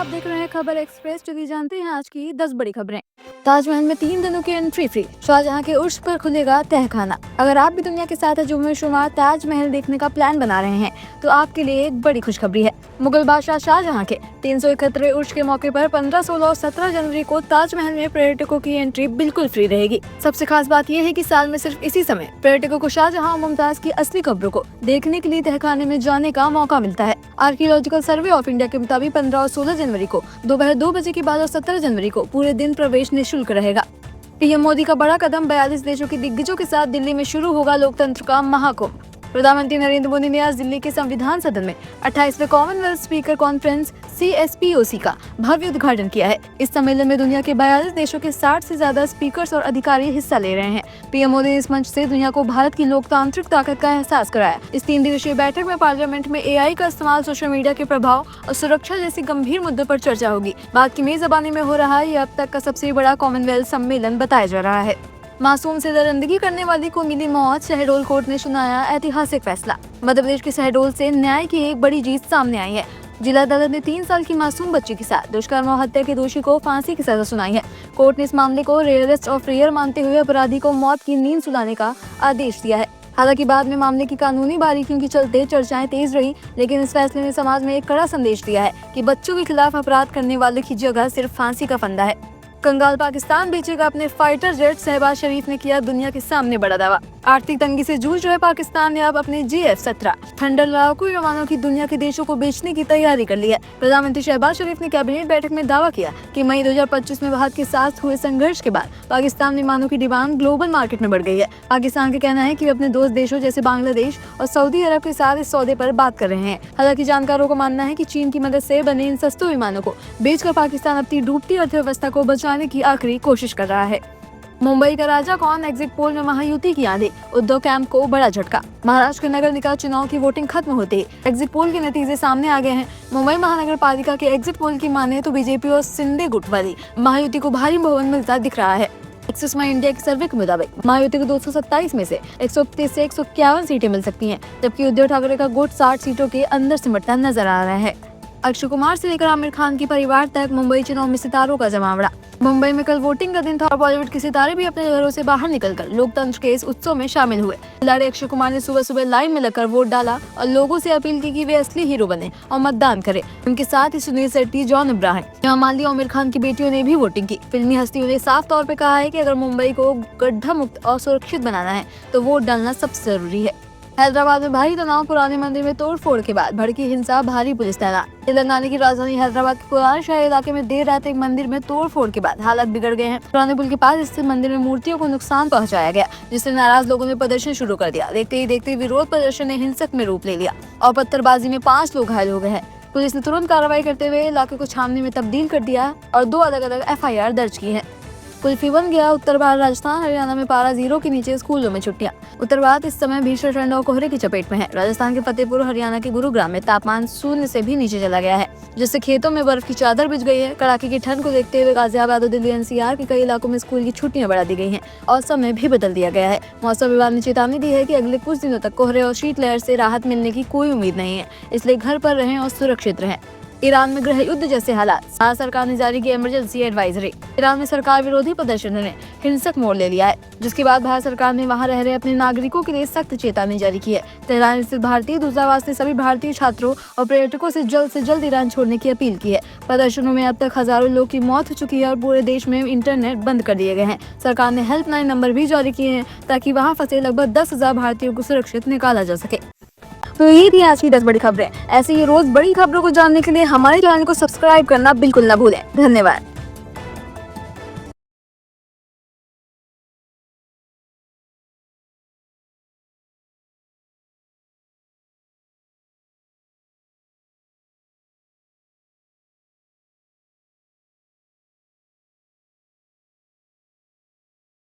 आप देख रहे हैं खबर एक्सप्रेस। चलिए जानते हैं आज की 10 बड़ी खबरें। ताजमहल में 3 दिनों की एंट्री फ्री, शाहजहां के उर्स पर खुलेगा तहखाना। अगर आप भी दुनिया के 7 अजूबों में शुमार ताजमहल देखने का प्लान बना रहे हैं तो आपके लिए एक बड़ी खुशखबरी है। मुगल बादशाह शाहजहां के 371वें उर्स के मौके पर 15, 16 और 17 जनवरी को ताजमहल में पर्यटकों की एंट्री बिल्कुल फ्री रहेगी। सबसे खास बात यह है कि साल में सिर्फ इसी समय पर्यटकों को शाहजहां और मुमताज की असली कब्रों को देखने के लिए तहखाने में जाने का मौका मिलता है। आर्कियोलॉजिकल सर्वे ऑफ इंडिया के मुताबिक 15 और 16 जनवरी को दोपहर 2 बजे के बाद और 17 जनवरी को पूरे दिन प्रवेश निःशुल्क रहेगा। पीएम मोदी का बड़ा कदम, 42 देशों के दिग्गजों के साथ दिल्ली में शुरू होगा लोकतंत्र का महाकुंभ। प्रधानमंत्री नरेंद्र मोदी ने आज दिल्ली के संविधान सदन में 28वें कॉमनवेल्थ स्पीकर कॉन्फ्रेंस CSPOC का भव्य उद्घाटन किया है। इस सम्मेलन में दुनिया के 42 देशों के 60 से ज्यादा स्पीकर्स और अधिकारी हिस्सा ले रहे हैं। पीएम मोदी ने इस मंच से दुनिया को भारत की लोकतांत्रिक ताकत का एहसास कराया। इस 3 दिवसीय बैठक में पार्लियामेंट में AI का इस्तेमाल, सोशल मीडिया के प्रभाव और सुरक्षा जैसी गंभीर मुद्दों पर चर्चा होगी। बात की मेजबानी में हो रहा है ये अब तक का सबसे बड़ा कॉमनवेल्थ सम्मेलन बताया जा रहा है। मासूम से दरिंदगी करने वाली को मिली मौत, शहडोल कोर्ट ने सुनाया ऐतिहासिक फैसला। मध्य प्रदेश के शहडोल से न्याय की एक बड़ी जीत सामने आई है। जिला अदालत ने 3 साल की मासूम बच्ची के साथ दुष्कर्म और हत्या के दोषी को फांसी की सजा सुनाई है। कोर्ट ने इस मामले को रेयरेस्ट ऑफ रेयर मानते हुए अपराधी को मौत की नींद सुलाने का आदेश दिया है। हालांकि बाद में मामले की कानूनी बारीकियों के चलते चर्चाएं तेज रही, लेकिन इस फैसले ने समाज में एक कड़ा संदेश दिया है कि बच्चों के खिलाफ अपराध करने वालों की जगह सिर्फ फांसी का फंदा है। कंगाल पाकिस्तान बेचेगा अपने फाइटर जेट, शहबाज शरीफ ने किया दुनिया के सामने बड़ा दावा। आर्थिक तंगी से जूझ रहे पाकिस्तान ने अब अपने GF-17 थंडर लड़ाकू विमानों की दुनिया के देशों को बेचने की तैयारी कर ली है। प्रधानमंत्री शहबाज शरीफ ने कैबिनेट बैठक में दावा किया कि मई 2025 में भारत के साथ हुए संघर्ष के बाद पाकिस्तान विमानों की डिमांड ग्लोबल मार्केट में बढ़ गई है। पाकिस्तान का कहना है कि वे अपने दोस्त देशों जैसे बांग्लादेश और सऊदी अरब के साथ इस सौदे पर बात कर रहे हैं। हालांकि जानकारों का मानना है कि चीन की मदद से बने इन सस्ते विमानों को बेचकर पाकिस्तान अपनी डूबती अर्थव्यवस्था को बचाने की आखिरी कोशिश कर रहा है। मुंबई का राजा कौन, एग्जिट पोल में महायुति की आंधी, उद्धव कैंप को बड़ा झटका। महाराष्ट्र के नगर निकाय चुनाव की वोटिंग खत्म होते ही एग्जिट पोल के नतीजे सामने आ गए हैं। मुंबई महानगर पालिका के एग्जिट पोल की माने तो बीजेपी और शिंदे गुट वाली महायुति को भारी बहुमत मिलता दिख रहा है। एक्सिस माई इंडिया के सर्वे के मुताबिक महायुति को 227 में से 131 से 151 सीटें मिल सकती हैं, जबकि उद्धव ठाकरे का गुट 60 सीटों के अंदर सिमटता नजर आ रहा है। अक्षय कुमार से लेकर आमिर खान की परिवार तक मुंबई चुनाव में सितारों का जमावड़ा। मुंबई में कल वोटिंग का दिन था और बॉलीवुड के सितारे भी अपने घरों से बाहर निकलकर लोकतंत्र के इस उत्सव में शामिल हुए। खिलाड़ी अक्षय कुमार ने सुबह सुबह लाइन में लगकर वोट डाला और लोगों से अपील की कि वे असली हीरो बने और मतदान करें। उनके साथ ही सुनील शेट्टी, जॉन इब्राहिम, हेमा मालिनी और आमिर खान की बेटियों ने भी वोटिंग की। फिल्मी हस्तियों ने साफ तौर पर कहा है कि अगर मुंबई को गड्ढा मुक्त और सुरक्षित बनाना है तो वोट डालना सबसे जरूरी है। हैदराबाद में भारी तनाव, पुराने मंदिर में तोड़फोड़ के बाद भड़की हिंसा, भारी पुलिस तैनात। तेलंगाना की राजधानी हैदराबाद के पुराने शहर इलाके में देर रात एक मंदिर में तोड़फोड़ के बाद हालात बिगड़ गए हैं। पुराने पुल के पास स्थित मंदिर में मूर्तियों को नुकसान पहुंचाया गया, जिससे नाराज लोगों ने प्रदर्शन शुरू कर दिया। देखते ही देखते विरोध प्रदर्शन ने हिंसक में रूप ले लिया और पत्थरबाजी में 5 लोग घायल हो गए हैं। पुलिस ने तुरंत कार्रवाई करते हुए इलाके को छावनी में तब्दील कर दिया और 2 अलग अलग FIR दर्ज की है। कुल्फी बन गया उत्तर भारत, राजस्थान हरियाणा में पारा 0 के नीचे, स्कूलों में छुट्टियां। उत्तर भारत इस समय भीषण ठंड और कोहरे की चपेट में है। राजस्थान के फतेहपुर, हरियाणा के गुरुग्राम में तापमान 0 से भी नीचे चला गया है, जिससे खेतों में बर्फ की चादर बिछ गई है। कड़ाके की ठंड को देखते हुए गाजियाबाद और दिल्ली NCR के कई इलाकों में स्कूल की छुट्टियां बढ़ा दी गई हैं और समय भी बदल दिया गया है। मौसम विभाग ने चेतावनी दी है कि अगले कुछ दिनों तक कोहरे और शीतलहर से राहत मिलने की कोई उम्मीद नहीं है, इसलिए घर पर रहें और सुरक्षित रहें। ईरान में गृह युद्ध जैसे हालात, भारत सरकार ने जारी की इमरजेंसी एडवाइजरी। ईरान में सरकार विरोधी प्रदर्शनों ने हिंसक मोड़ ले लिया है, जिसके बाद भारत सरकार ने वहां रह रहे अपने नागरिकों के लिए सख्त चेतावनी जारी की है। तेहरान स्थित भारतीय दूतावास ने सभी भारतीय छात्रों और पर्यटकों से जल्द ईरान छोड़ने की अपील की है। प्रदर्शनों में अब तक हजारों लोग की मौत हो चुकी है और पूरे देश में इंटरनेट बंद कर दिए गए हैं। सरकार ने हेल्पलाइन नंबर भी जारी किए हैं ताकि वहाँ फंसे लगभग 10,000 भारतीयों को सुरक्षित निकाला जा सके। तो ये थी आज की 10 बड़ी खबरें। ऐसे ही रोज बड़ी खबरों को जानने के लिए हमारे चैनल को सब्सक्राइब करना बिल्कुल न भूलें। धन्यवाद।